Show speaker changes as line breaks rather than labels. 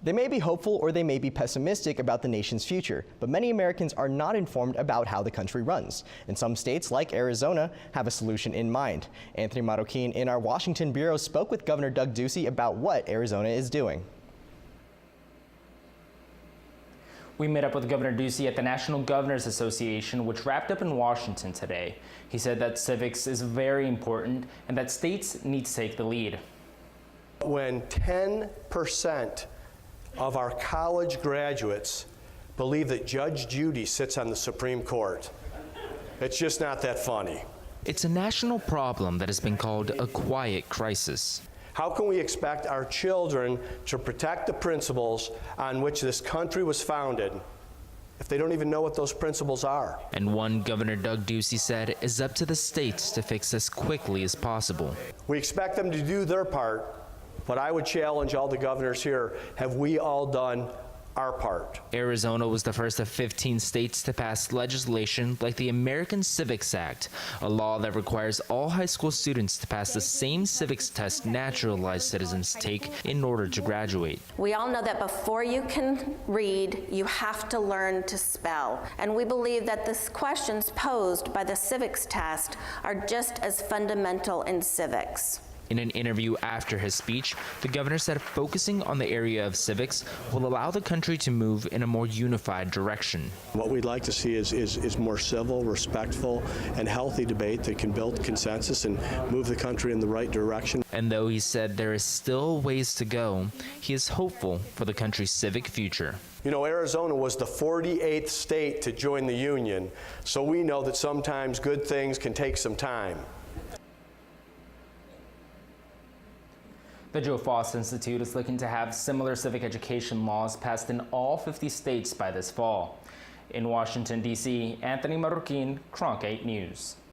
They may be hopeful or they may be pessimistic about the nation's future, but many Americans are not informed about how the country runs. And some states, like Arizona, have a solution in mind. Anthony Marroquin in our Washington bureau spoke with Governor Doug Ducey about what Arizona is doing.
We met up with Governor Ducey at the National Governors Association, which wrapped up in Washington today. He said that civics is very important and that states need to take the lead.
When 10% of our college graduates believe that Judge Judy sits on the Supreme Court, it's just not that funny.
It's a national problem that has been called a quiet crisis.
How can we expect our children to protect the principles on which this country was founded if they don't even know what those principles are?
And one Governor Doug Ducey said is up to the states to fix as quickly as possible.
We expect them to do their part, but I would challenge all the governors here, have we all done our part?
Arizona was the first of 15 states to pass legislation like the American Civics Act, a law that requires all high school students to pass the same civics test naturalized citizens take in order to graduate.
We all know that before you can read, you have to learn to spell. And we believe that the questions posed by the civics test are just as fundamental in civics.
In an interview after his speech, the governor said focusing on the area of civics will allow the country to move in a more unified direction.
What we'd like to see is more civil, respectful, and healthy debate that can build consensus and move the country in the right direction.
And though he said there is still ways to go, he is hopeful for the country's civic future.
You know, Arizona was the 48th state to join the Union, so we know that sometimes good things can take some time.
The Joe Foss Institute is looking to have similar civic education laws passed in all 50 states by this fall. In Washington, D.C., Anthony Marroquin, Cronkite News.